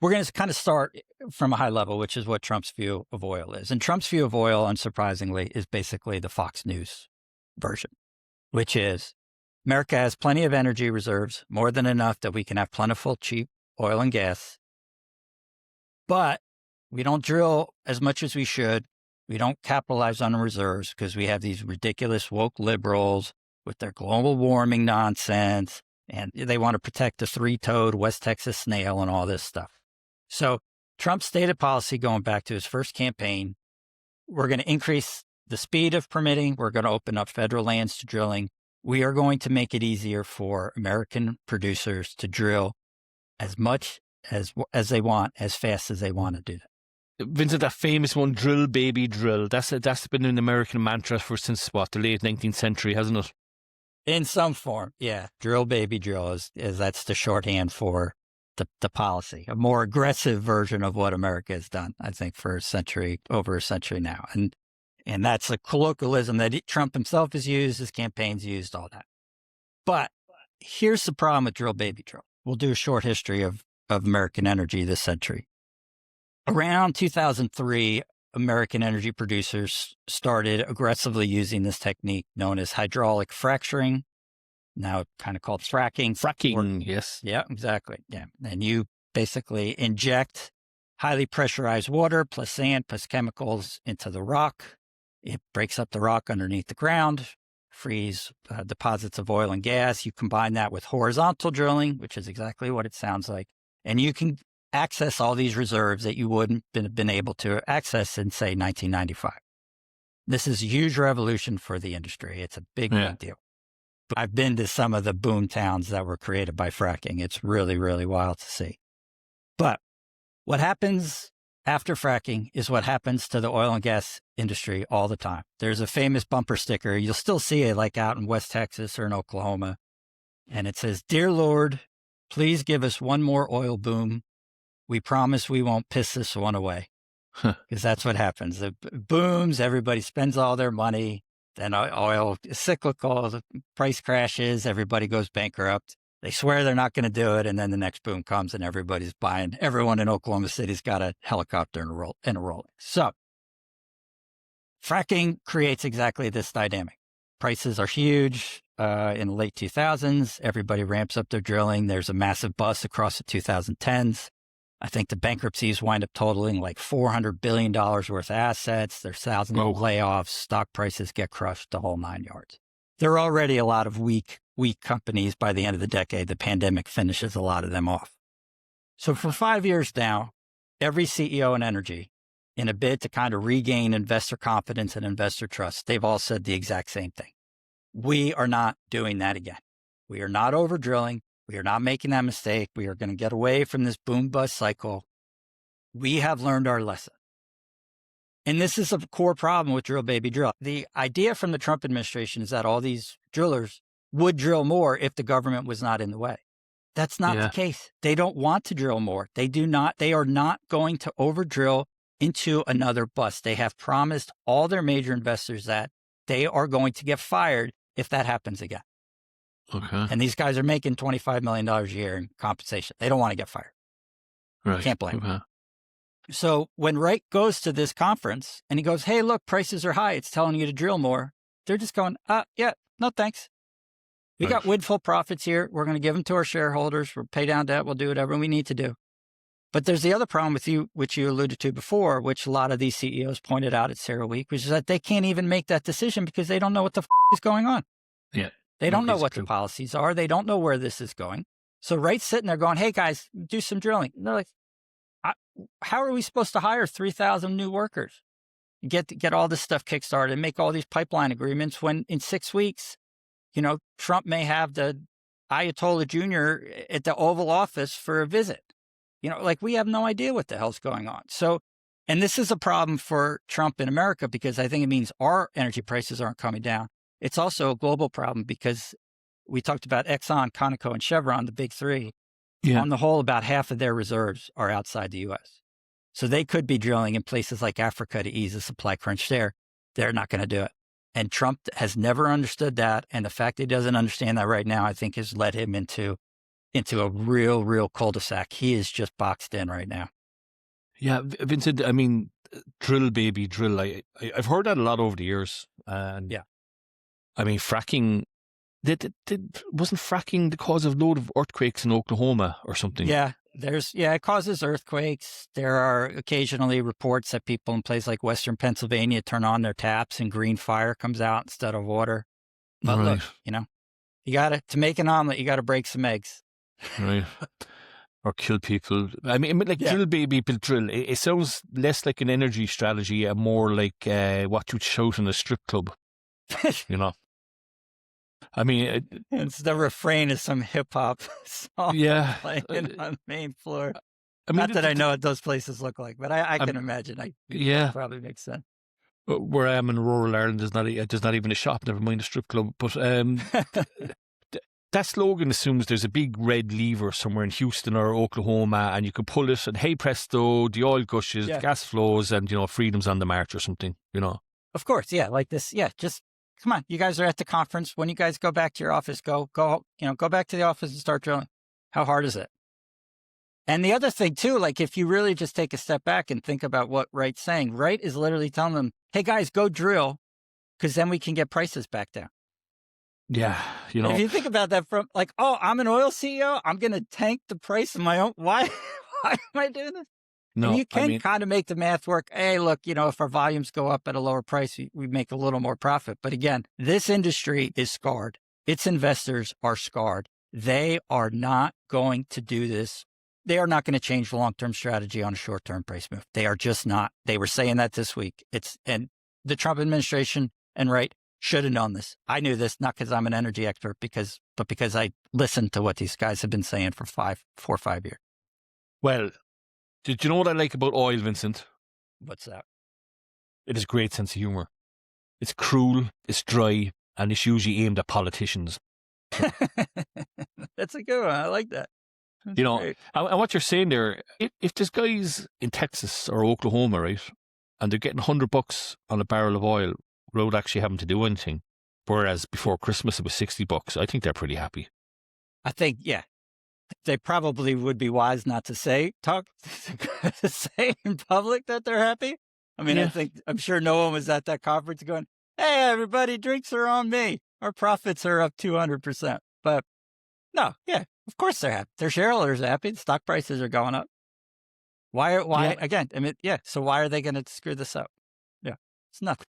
we're going to kind of start from a high level, which is what Trump's view of oil is. And Trump's view of oil, unsurprisingly, is basically the Fox News version, which is America has plenty of energy reserves, more than enough that we can have plentiful, cheap oil and gas. But we don't drill as much as we should. We don't capitalize on the reserves because we have these ridiculous woke liberals with their global warming nonsense, and they want to protect the three-toed West Texas snail and all this stuff. So Trump's stated policy going back to his first campaign, we're going to increase the speed of permitting. We're going to open up federal lands to drilling. We are going to make it easier for American producers to drill as much as they want, as fast as they want to do that. Vincent, that famous one, drill, baby, drill. That's been an American mantra since the late 19th century, hasn't it? In some form, yeah. Drill, baby, drill is that's the shorthand for the policy. A more aggressive version of what America has done, I think, for over a century now. And that's a colloquialism that Trump himself has used, his campaign's used, all that. But here's the problem with drill, baby, drill. We'll do a short history of American energy this century. Around 2003, American energy producers started aggressively using this technique known as hydraulic fracturing, now kind of called fracking. Fracking, yes. Yeah, exactly. Yeah. And you basically inject highly pressurized water plus sand plus chemicals into the rock. It breaks up the rock underneath the ground, frees deposits of oil and gas. You combine that with horizontal drilling, which is exactly what it sounds like. And you can access all these reserves that you wouldn't have been able to access in, say, 1995. This is a huge revolution for the industry. It's a big deal. I've been to some of the boom towns that were created by fracking. It's really, really wild to see. But what happens after fracking is what happens to the oil and gas industry all the time. There's a famous bumper sticker. You'll still see it like out in West Texas or in Oklahoma. And it says, "Dear Lord, please give us one more oil boom. We promise we won't piss this one away." Because that's what happens. It booms, everybody spends all their money. Then oil is cyclical, the price crashes, everybody goes bankrupt. They swear they're not going to do it, and then the next boom comes and everybody's buying. Everyone in Oklahoma City's got a helicopter and a Rolex. So fracking creates exactly this dynamic. Prices are huge. In the late 2000s, everybody ramps up their drilling. There's a massive bust across the 2010s. I think the bankruptcies wind up totaling like $400 billion worth of assets. There's thousands of layoffs. Stock prices get crushed, the whole 9 yards. There are already a lot of weak companies by the end of the decade. The pandemic finishes a lot of them off. So for 5 years now, every CEO in energy, in a bid to kind of regain investor confidence and investor trust, they've all said the exact same thing. We are not doing that again. We are not over drilling. We are not making that mistake. We are going to get away from this boom bust cycle. We have learned our lesson. And this is a core problem with drill, baby, drill. The idea from the Trump administration is that all these drillers would drill more if the government was not in the way. That's not the case. They don't want to drill more. They are not going to over drill into another bust. They have promised all their major investors that they are going to get fired if that happens again. Okay. And these guys are making $25 million a year in compensation. They don't want to get fired. Right. Can't blame them. So when Wright goes to this conference and he goes, "Hey, look, prices are high. It's telling you to drill more." They're just going, yeah, no thanks. We got windfall profits here. We're going to give them to our shareholders. We'll pay down debt. We'll do whatever we need to do. But there's the other problem with you, which you alluded to before, which a lot of these CEOs pointed out at CERAWeek, which is that they can't even make that decision because they don't know what the is going on. Yeah. They don't know what the policies are. They don't know where this is going. So Wright's sitting there going, "Hey guys, do some drilling." And they're like, "How are we supposed to hire 3,000 new workers, get all this stuff kickstarted and make all these pipeline agreements when in 6 weeks, Trump may have the Ayatollah Jr. at the Oval Office for a visit? We have no idea what the hell's going on." So, and this is a problem for Trump in America because I think it means our energy prices aren't coming down. It's also a global problem because we talked about Exxon, Conoco, and Chevron, the big three. Yeah. On the whole, about half of their reserves are outside the U.S. So they could be drilling in places like Africa to ease the supply crunch there. They're not going to do it. And Trump has never understood that. And the fact that he doesn't understand that right now, I think has led him into into a real cul-de-sac. He is just boxed in right now. Yeah, Vincent, I mean, drill, baby, drill. I've heard that a lot over the years. And Yeah. I mean, fracking, wasn't fracking the cause of a load of earthquakes in Oklahoma or something? Yeah, it causes earthquakes. There are occasionally reports that people in places like Western Pennsylvania turn on their taps and green fire comes out instead of water. But look, Right. to make an omelet, you got to break some eggs. Right. Or kill people. I mean, like drill, baby, drill. It sounds less like an energy strategy and more like what you'd shout in a strip club. I mean, it's the refrain of some hip hop song playing on the main floor. I mean, not that I know what those places look like, but I can imagine. That probably makes sense. Where I am in rural Ireland, there's not even a shop, never mind a strip club. But that slogan assumes there's a big red lever somewhere in Houston or Oklahoma, and you can pull it, and hey presto, the oil gushes, the gas flows, and freedom's on the march or something. Of course, yeah, like this. Yeah, just come on. You guys are at the conference. When you guys go back to your office, go back to the office and start drilling. How hard is it? And the other thing too, like if you really just take a step back and think about what Wright's saying, Wright is literally telling them, hey guys, go drill, because then we can get prices back down. Yeah, If you think about that from like, oh, I'm an oil CEO, I'm going to tank the price of my own. Why am I doing this? No, and you can kind of make the math work. Hey, look, if our volumes go up at a lower price, we make a little more profit. But again, this industry is scarred. Its investors are scarred. They are not going to do this. They are not going to change the long-term strategy on a short-term price move. They are just not. They were saying that this week. And the Trump administration and Wright should have known this. I knew this, not because I'm an energy expert, but because I listened to what these guys have been saying for 4 or 5 years. Well, did you know what I like about oil, Vincent? What's that? It has a great sense of humor. It's cruel, it's dry, and it's usually aimed at politicians. That's a good one. I like that. And what you're saying there, if there's guys in Texas or Oklahoma, right, and they're getting $100 on a barrel of oil without actually having to do anything, whereas before Christmas it was $60, I think they're pretty happy. I think, yeah, they probably would be wise not to say in public that they're happy. I mean, I'm sure no one was at that conference going, hey, everybody, drinks are on me. Our profits are up 200%. But no, yeah, of course they're happy. Their shareholders are happy. The stock prices are going up. Why again? I mean, yeah. So why are they going to screw this up? Yeah, it's nothing.